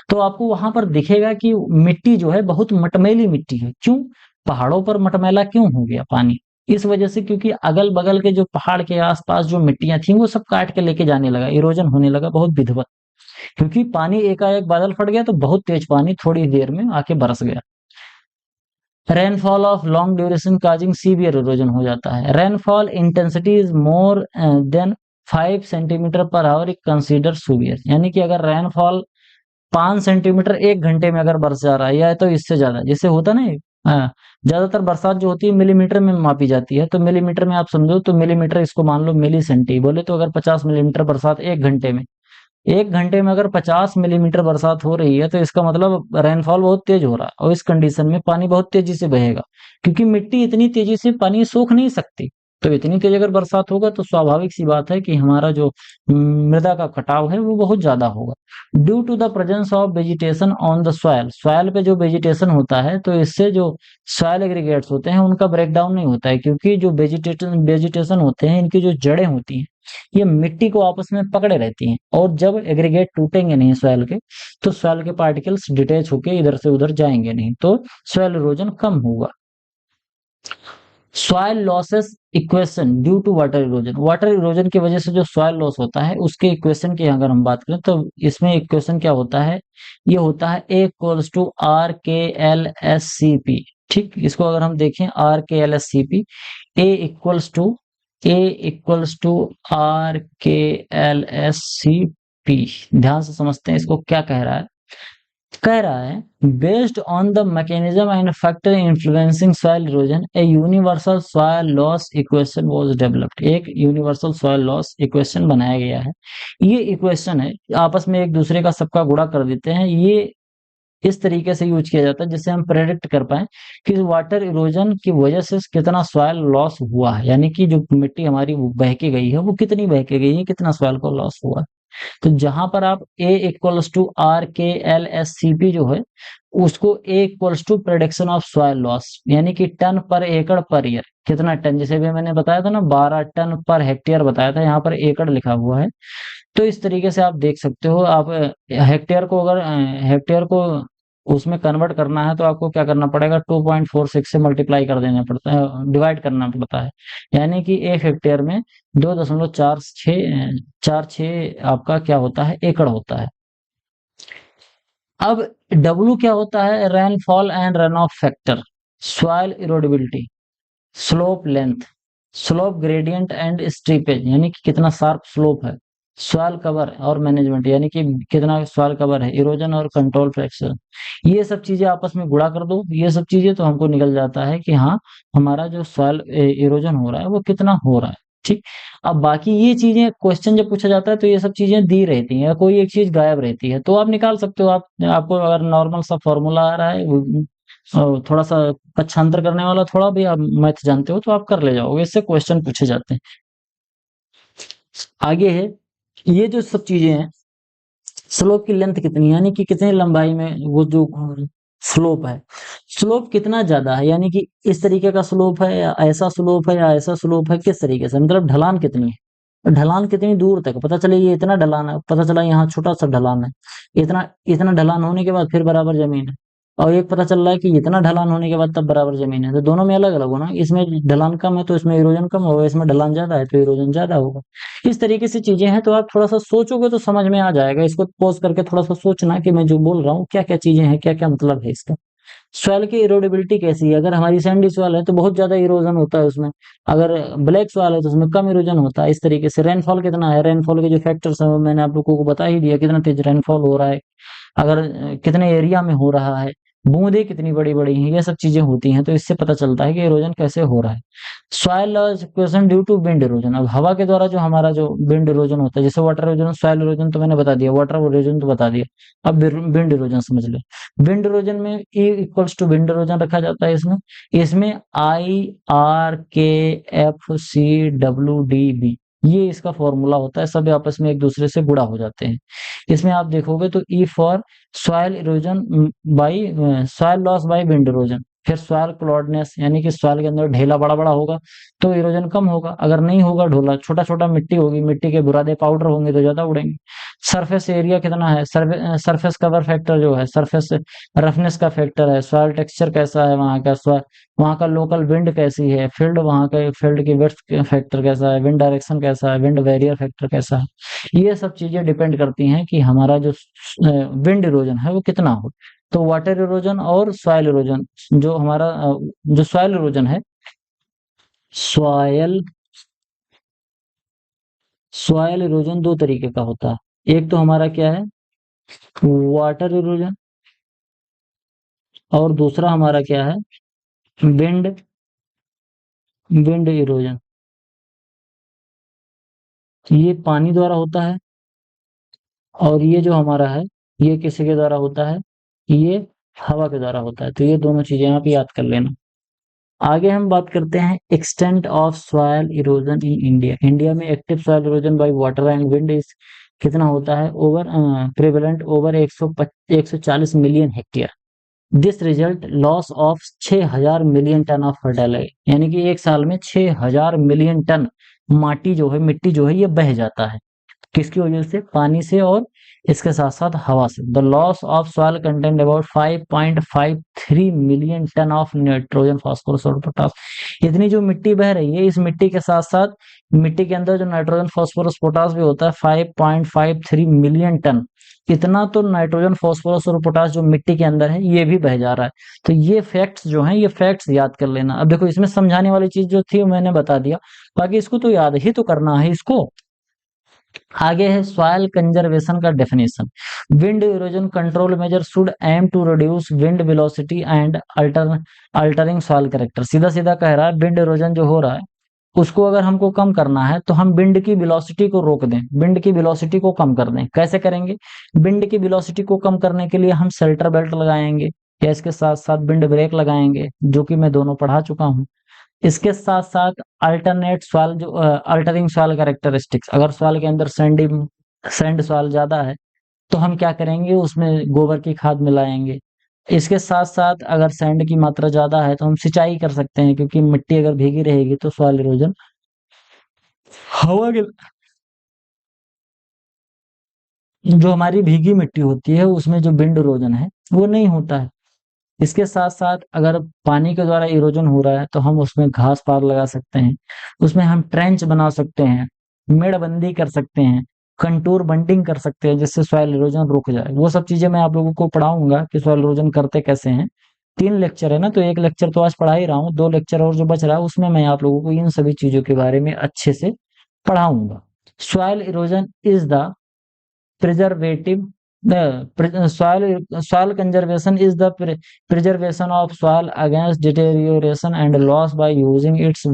तो आपको वहां पर दिखेगा कि मिट्टी जो है बहुत मटमैली मिट्टी है। क्यों? पहाड़ों पर मटमैला क्यों हो गया पानी? इस वजह से, क्योंकि अगल बगल के जो पहाड़ के आसपास जो मिट्टियां थी वो सब काट के लेके जाने लगा, इरोजन होने लगा बहुत विधिवत। क्योंकि पानी एकाएक बादल फट गया तो बहुत तेज पानी थोड़ी देर में आके बरस गया। Rainfall of long duration causing severe erosion हो जाता है। Rainfall intensity is more than 5 centimetre per hour consider severe, यानी कि अगर रेनफॉल 5 सेंटीमीटर 1 घंटे में अगर बरस जा रहा है, या तो इससे ज्यादा, जैसे होता ना, ज्यादातर बरसात जो होती है मिलीमीटर में मापी जाती है, तो मिलीमीटर में आप समझो तो मिलीमीटर, इसको मान लो मिली सेंटी बोले, तो अगर 50 मिलीमीटर बरसात 1 घंटे में, 1 घंटे में अगर 50 मिलीमीटर बरसात हो रही है, तो इसका मतलब रेनफॉल बहुत तेज हो रहा है, और इस कंडीशन में पानी बहुत तेजी से बहेगा, क्योंकि मिट्टी इतनी तेजी से पानी सोख नहीं सकती। तो इतनी तेज अगर बरसात होगा तो स्वाभाविक सी बात है कि हमारा जो मृदा का कटाव है वो बहुत ज्यादा होगा। Due to the presence of vegetation on the soil, soil पे जो वेजिटेशन होता है तो इससे जो सॉयल एग्रीगेट्स होते हैं उनका ब्रेकडाउन नहीं होता है, क्योंकि जो वेजिटेशन होते हैं, इनकी जो जड़ें होती हैं ये मिट्टी को आपस में पकड़े रहती हैं, और जब एग्रीगेट टूटेंगे नहीं सॉयल के, तो सॉयल के पार्टिकल्स डिटेच होके इधर से उधर जाएंगे नहीं, तो सॉयल इरोजन कम होगा। Soil losses equation due to water erosion, water erosion की वजह से जो सॉयल लॉस होता है उसके इक्वेशन की अगर हम बात करें, तो इसमें इक्वेशन क्या होता है, ये होता है A equals to R K L S C P. ठीक, इसको अगर हम देखें R K L S C P, A equals to R K L S C P. ध्यान से समझते हैं इसको क्या कह रहा है। कह रहा है based on the mechanism and factor influencing soil erosion a universal soil loss equation was developed. एक यूनिवर्सल सॉइल लॉस इक्वेशन बनाया गया है। ये इक्वेशन है, आपस में एक दूसरे का सबका गुणा कर देते हैं। ये इस तरीके से यूज किया जाता है जिससे हम प्रेडिक्ट कर पाए कि वाटर इरोजन की वजह से कितना सॉइल लॉस हुआ है, यानी कि जो मिट्टी हमारी बह के गई है वो कितनी बह के गई है, कितना सॉइल को लॉस हुआ है। तो जहां पर आप A equals to R K L S C P जो है उसको A equals to prediction of soil loss, यानी कि टन पर एकड़ पर ईयर, कितना टन, जैसे भी मैंने बताया था ना 12 टन पर हेक्टेयर बताया था, यहाँ पर एकड़ लिखा हुआ है। तो इस तरीके से आप देख सकते हो। आप हेक्टेयर को अगर हेक्टेयर को उसमें कन्वर्ट करना है तो आपको क्या करना पड़ेगा, 2.46 से मल्टीप्लाई कर देना पड़ता है, डिवाइड करना पड़ता है, यानी कि एक हेक्टेयर में 2.46 आपका क्या होता है, एकड़ होता है। अब डब्ल्यू क्या होता है, rainfall and run off factor, soil erodibility, slope length, slope gradient and strippage, यानी कि कितना शार्प स्लोप है, सॉइल कवर और मैनेजमेंट, यानी कि कितना सॉइल कवर है, इरोजन और कंट्रोल फ्रैक्चर। ये सब चीजें आपस में गुणा कर दो, ये सब चीजें तो हमको निकल जाता है कि हाँ हमारा जो सॉइल इरोजन हो रहा है वो कितना हो रहा है। ठीक। अब बाकी ये चीजें क्वेश्चन जब पूछा जाता है तो ये सब चीजें दी रहती हैं या कोई एक चीज गायब रहती है तो आप निकाल सकते हो। आप आपको अगर नॉर्मल सा फॉर्मूला आ रहा है थोड़ा सा पक्षांतर करने वाला, थोड़ा भी आप मैथ जानते हो तो आप कर ले जाओगे, इससे क्वेश्चन पूछे जाते हैं। आगे है, ये जो सब चीजें हैं, स्लोप की लेंथ कितनी, यानी कि कितनी लंबाई में वो जो स्लोप है, स्लोप कितना ज्यादा है, यानी कि इस तरीके का स्लोप है या ऐसा स्लोप है या ऐसा स्लोप है, किस तरीके से, मतलब ढलान कितनी है, ढलान कितनी दूर तक, पता चले ये इतना ढलान है, पता चला यहाँ छोटा सा ढलान है, इतना इतना ढलान होने के बाद फिर बराबर जमीन है, और एक पता चल रहा है कि इतना ढलान होने के बाद तब बराबर जमीन है, तो दोनों में अलग अलग होना, इसमें ढलान कम है तो इसमें इरोजन कम होगा, इसमें ढलान ज्यादा है तो इरोजन ज्यादा होगा। इस तरीके से चीजें हैं, तो आप थोड़ा सा सोचोगे तो समझ में आ जाएगा। इसको पॉज करके थोड़ा सा सोचना कि मैं जो बोल रहा हूँ क्या क्या चीजें हैं, क्या क्या मतलब है इसका। सॉइल की इरोडेबिलिटी कैसी है, अगर हमारी सैंडी सॉइल है तो बहुत ज्यादा इरोजन होता है उसमें, अगर ब्लैक सॉइल है तो उसमें कम इरोजन होता है। इस तरीके से रेनफॉल कितना है, रेनफॉल के जो फैक्टर्स है वो मैंने आप लोगों को बता ही दिया, कितना तेज रेनफॉल हो रहा है, अगर कितने एरिया में हो रहा है, बूंदें कितनी बड़ी बड़ी हैं, ये सब चीजें होती हैं, तो इससे पता चलता है कि इरोजन कैसे हो रहा है। Soil loss equation due to wind erosion, अब हवा के द्वारा जो हमारा जो विंड इरोजन होता है, जैसे वाटर इरोजन, सॉइल इरोजन तो मैंने बता दिया, वाटर इरोजन तो बता दिया, अब विंड इरोजन समझ ले। विंड इरोजन में E equals to wind erosion रखा जाता है इसमें, इसमें IRKFCWDB, ये इसका फॉर्मूला होता है, सब आपस में एक दूसरे से गुणा हो जाते हैं। इसमें आप देखोगे तो E for soil erosion by soil loss by wind erosion, फिर सॉइल क्लॉडनेस, यानी कि सॉइल के अंदर ढेला बड़ा बड़ा होगा तो इरोजन कम होगा, अगर नहीं होगा ढोला, छोटा छोटा मिट्टी होगी, मिट्टी के बुरादे पाउडर होंगे तो ज्यादा उड़ेंगे। सरफेस एरिया कितना है, सरफेस कवर फैक्टर जो है, सरफेस रफनेस का फैक्टर है, सॉइल टेक्सचर कैसा है वहाँ का, वहाँ का लोकल विंड कैसी है, फील्ड वहाँ के फील्ड की विड्थ फैक्टर कैसा है, विंड डायरेक्शन कैसा है, विंड बैरियर फैक्टर कैसा है, ये सब चीजें डिपेंड करती हैं कि हमारा जो विंड इरोजन है वो कितना हो। तो वाटर इरोजन और सॉइल इरोजन, जो हमारा जो सॉइल इरोजन है, सॉयल सॉयल इरोजन दो तरीके का होता है, एक तो हमारा क्या है, वाटर इरोजन, और दूसरा हमारा क्या है, विंड विंड इरोजन। ये पानी द्वारा होता है, और ये जो हमारा है ये किसी के द्वारा होता है, ये हवा के द्वारा होता है, तो ये दोनों चीजें आप याद कर लेना। आगे हम बात करते हैं extent of soil erosion in India. India में active soil erosion by water and wind is कितना होता है, over prevalent over 140 million hectare. This result loss of 6000 million ton of fertiliser, यानी कि एक साल में 6000 मिलियन टन माटी जो है, मिट्टी जो है, ये बह जाता है, किसकी वजह से, पानी से और इसके साथ साथ हवा से। The loss of soil content about 5.53 million ton of nitrogen phosphorus और पोटास। इतनी जो मिट्टी बह रही है, इस मिट्टी के साथ साथ मिट्टी के अंदर जो नाइट्रोजन फास्फोरस पोटास भी होता है, 5.53 मिलियन टन, इतना तो नाइट्रोजन फास्फोरस और पोटास जो मिट्टी के अंदर है ये भी बह जा रहा है। तो ये फैक्ट्स जो हैं, ये फैक्ट्स याद कर लेना। अब देखो इसमें समझाने वाली चीज जो थी मैंने बता दिया, बाकी इसको तो याद ही तो करना है इसको। आगे है सॉइल कंजर्वेशन का definition. Wind erosion control measure should aim to reduce wind velocity and altering soil character. सीधा सीधा कह रहा है विंड इरोजन जो हो रहा है उसको अगर हमको कम करना है तो हम विंड की वेलोसिटी को रोक दें, विंड की वेलोसिटी को कम कर दें। कैसे करेंगे, विंड की वेलोसिटी को कम करने के लिए हम शेल्टर बेल्ट लगाएंगे या इसके साथ साथ विंड ब्रेक लगाएंगे, जो कि मैं दोनों पढ़ा चुका हूँ। इसके साथ साथ अल्टरनेट सॉइल जो अल्टरिंग सॉइल कैरेक्टरिस्टिक्स, अगर सॉइल के अंदर सैंड सॉइल ज्यादा है तो हम क्या करेंगे, उसमें गोबर की खाद मिलाएंगे, इसके साथ-साथ अगर सैंड की मात्रा ज़्यादा है तो हम सिंचाई कर सकते हैं, क्योंकि मिट्टी अगर भीगी रहेगी तो सॉइल इरोजन हवा के जो हमारी भीगी मिट्टी होती है उसमें जो विंड इरोजन है वो नहीं होता है। इसके साथ-साथ अगर पानी के द्वारा इरोजन हो रहा है तो हम उसमें घास पात लगा सकते हैं, उसमें हम ट्रेंच बना सकते हैं, मेड़बंदी कर सकते हैं, कंटूर बंटिंग कर सकते हैं जिससे सॉइल इरोजन रुक जाए। वो सब चीज़ें मैं आप लोगों को पढ़ाऊँगा कि सॉइल इरोजन करते कैसे हैं। 3 लेक्चर है ना, तो 1 लेक्चर तो आज पढ़ा ही रहा हूँ, 2 लेक्चर और जो बच रहा है उसमें मैं आप लोगों को इन सभी चीज़ों के बारे में अच्छे से पढ़ाऊँगा। Soil erosion is the preservative soil conservation is the preservation of soil against deterioration and loss by using its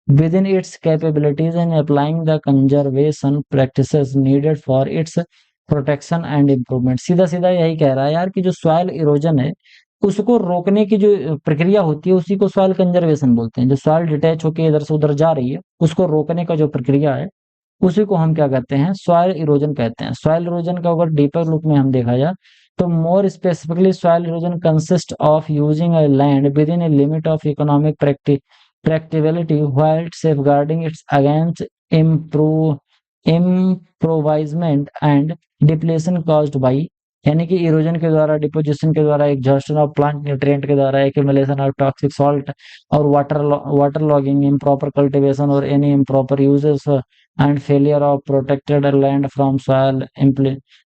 within its capabilities and applying the conservation practices needed for its protection and improvement. सीधा सीधा यही कह रहा है यार कि जो soil erosion है उसको रोकने की जो प्रक्रिया होती है उसी को सॉइल कंजर्वेशन बोलते हैं। जो सॉइल डिटैच होकर इधर से उधर जा रही है उसको रोकने का जो प्रक्रिया है उसी को हम क्या कहते हैं, सॉइल इरोजन कहते हैं। सॉइल इरोजन का अगर डीपर लुक में हम देखा जाए तो more specifically soil erosion consist of using a land within a limit of economic practicability while safeguarding its against impoverishment and depletion caused by, यानी कि इरोजन के द्वारा, डिपोजिशन के द्वारा, एग्जॉस्शन ऑफ प्लांट न्यूट्रिएंट के द्वारा, accumulation of toxic salt और water logging, improper cultivation और any improper uses and failure of protected land from soil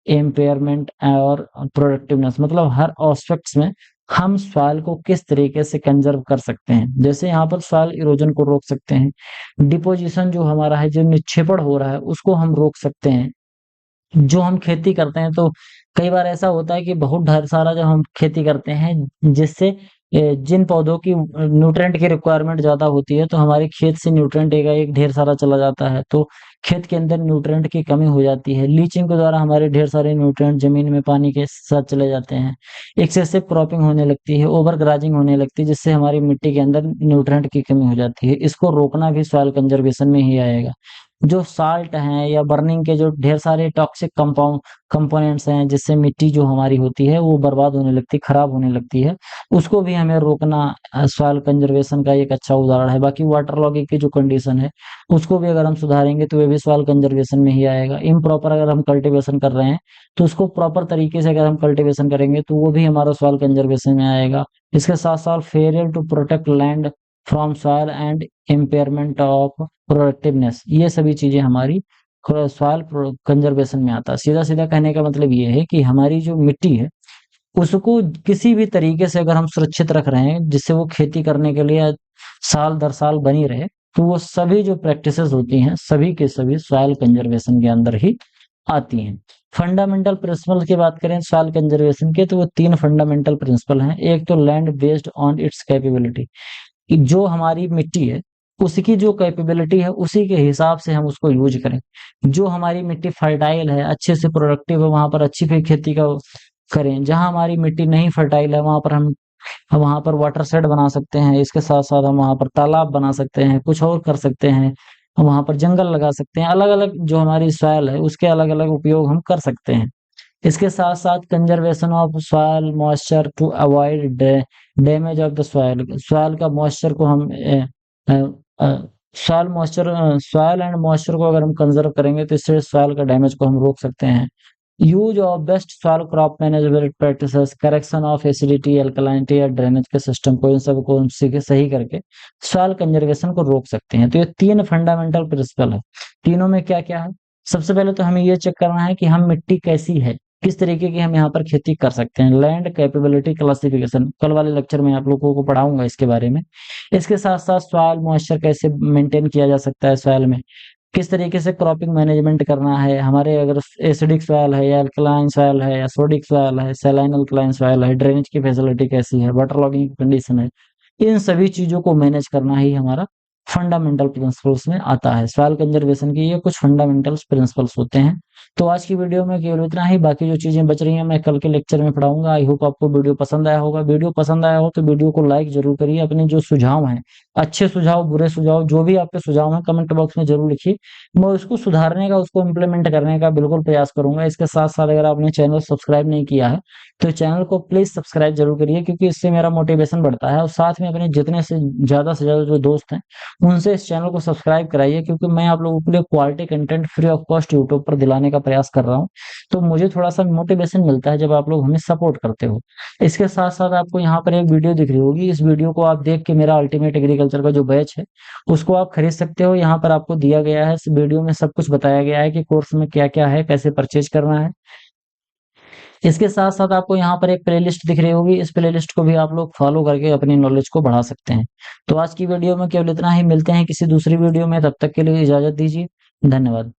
impairment और प्रोडक्टिवनेस। मतलब हर एस्पेक्ट्स में हम सॉइल को किस तरीके से कंजर्व कर सकते हैं। जैसे यहाँ पर सॉइल इरोजन को रोक सकते हैं, डिपोजिशन जो हमारा है, जो निक्षेपण हो रहा है उसको हम रोक सकते हैं। जो हम खेती करते हैं तो कई बार ऐसा होता है कि बहुत ढेर सारा जब हम खेती करते हैं जिससे जिन पौधों की न्यूट्रिएंट की रिक्वायरमेंट ज़्यादा होती है तो हमारे खेत से न्यूट्रिएंट एक ढेर सारा चला जाता है, तो खेत के अंदर न्यूट्रिएंट की कमी हो जाती है। लीचिंग के द्वारा हमारे ढेर सारे न्यूट्रिएंट ज़मीन में पानी के साथ चले जाते हैं। एक्सेसिव क्रॉपिंग होने लगती है, ओवर ग्राजिंग होने लगती है जिससे हमारी मिट्टी के अंदर न्यूट्रिएंट की कमी हो जाती है। इसको रोकना भी सॉइल कंजर्वेशन में ही आएगा। जो साल्ट हैं या बर्निंग के जो ढेर सारे टॉक्सिक कंपोनेंट्स हैं जिससे मिट्टी जो हमारी होती है वो बर्बाद होने लगती है, खराब होने लगती है, उसको भी हमें रोकना सॉइल कंजर्वेशन का एक अच्छा उदाहरण है। बाकी वाटर लॉगिंग की जो कंडीशन है उसको भी अगर हम सुधारेंगे तो ये भी सॉइल कंजर्वेशन में ही आएगा। इम्प्रॉपर अगर हम कल्टीवेशन कर रहे हैं तो उसको प्रॉपर तरीके से अगर हम कल्टीवेशन करेंगे तो वो भी हमारा सॉइल कंजर्वेशन में आएगा। इसके साथ साथ failure to protect land from soil and impairment of productiveness, ये सभी चीजें हमारी सॉइल कंजर्वेशन में आता है। सीधा सीधा कहने का मतलब ये है कि हमारी जो मिट्टी है उसको किसी भी तरीके से अगर हम सुरक्षित रख रहे हैं जिससे वो खेती करने के लिए साल दर साल बनी रहे, तो वो सभी जो प्रैक्टिसेस होती हैं सभी के सभी सॉइल कंजर्वेशन के अंदर ही आती हैं। फंडामेंटल प्रिंसिपल की बात करें सॉइल कंजर्वेशन के तो वो 3 फंडामेंटल प्रिंसिपल हैं। एक तो land based on it's capability, कि जो हमारी मिट्टी है उसकी जो कैपेबिलिटी है उसी के हिसाब से हम उसको यूज करें। जो हमारी मिट्टी फर्टाइल है, अच्छे से प्रोडक्टिव है, वहां पर अच्छी खेती का करें। जहां हमारी मिट्टी नहीं फर्टाइल है वहां पर वाटर शेड बना सकते हैं। इसके साथ साथ हम वहां पर तालाब बना सकते हैं, कुछ और कर सकते हैं, हम वहां पर जंगल लगा सकते हैं। अलग अलग जो हमारी सॉइल है उसके अलग अलग उपयोग हम कर सकते हैं। इसके साथ साथ conservation of soil moisture to avoid damage of the soil. Soil का मॉइस्चर को हम सॉइल एंड मॉइस्चर को अगर हम कंजर्व करेंगे तो इससे सॉइल का डैमेज को हम रोक सकते हैं। Use of best soil crop management practices, correction of acidity, alkalinity या ड्रेनेज के सिस्टम को, इन सब को हम सही करके सॉइल कंजर्वेशन को रोक सकते हैं। तो ये 3 फंडामेंटल प्रिंसिपल है। तीनों में क्या क्या है? सबसे पहले तो हमें ये चेक करना है कि हम मिट्टी कैसी है, किस तरीके की हम यहाँ पर खेती कर सकते हैं। लैंड कैपेबिलिटी क्लासिफिकेशन कल वाले लेक्चर में आप लोगों को पढ़ाऊंगा इसके बारे में। इसके साथ साथ सॉइल मॉइस्चर कैसे मेंटेन किया जा सकता है सॉइल में, किस तरीके से क्रॉपिंग मैनेजमेंट करना है, हमारे अगर एसिडिक सॉइल है या अल्कलाइन सॉइल है या सोडिक सॉइल है, सैलाइन अल्कलाइन सॉइल है, ड्रेनेज की फैसिलिटी कैसी है, वाटर लॉगिंग की कंडीशन है, इन सभी चीजों को मैनेज करना ही हमारा फंडामेंटल प्रिंसिपल्स में आता है। सॉइल कंजर्वेशन की ये कुछ फंडामेंटल प्रिंसिपल्स होते हैं। तो आज की वीडियो में केवल इतना ही, बाकी जो चीजें बच रही हैं मैं कल के लेक्चर में पढ़ाऊंगा। आई होप आपको वीडियो पसंद आया होगा। वीडियो पसंद आया हो तो वीडियो को लाइक जरूर करिए। अपने जो सुझाव हैं, अच्छे सुझाव, बुरे सुझाव, जो भी आपके सुझाव हैं कमेंट बॉक्स में जरूर लिखिए। मैं उसको सुधारने का, उसको इम्प्लीमेंट करने का बिल्कुल प्रयास करूंगा। इसके साथ साथ अगर आपने चैनल सब्सक्राइब नहीं किया है तो चैनल को प्लीज सब्सक्राइब जरूर करिए, क्योंकि इससे मेरा मोटिवेशन बढ़ता है। और साथ में अपने जितने से ज्यादा जो दोस्त हैं उनसे इस चैनल को सब्सक्राइब कराइए, क्योंकि मैं आप लोगों के लिए quality content free of cost YouTube पर दिलाने का प्रयास कर रहा हूँ। तो मुझे थोड़ा सा मोटिवेशन मिलता है जब आप लोग हमें सपोर्ट करते हो। इसके साथ साथ आपको यहाँ पर एक वीडियो दिख रही होगी, इस वीडियो को आप देख के मेरा अल्टीमेट एग्रीकल्चर का जो बैच है उसको आप खरीद सकते हो। यहाँ पर आपको दिया गया है, इस वीडियो में सब कुछ बताया गया है कि कोर्स में क्या क्या है, कैसे परचेज करना है। इसके साथ साथ आपको यहाँ पर एक प्लेलिस्ट दिख रही होगी, इस प्लेलिस्ट को भी आप लोग फॉलो करके अपनी नॉलेज को बढ़ा सकते हैं। तो आज की वीडियो में केवल इतना ही, मिलते हैं किसी दूसरी वीडियो में, तब तक के लिए इजाजत दीजिए। धन्यवाद।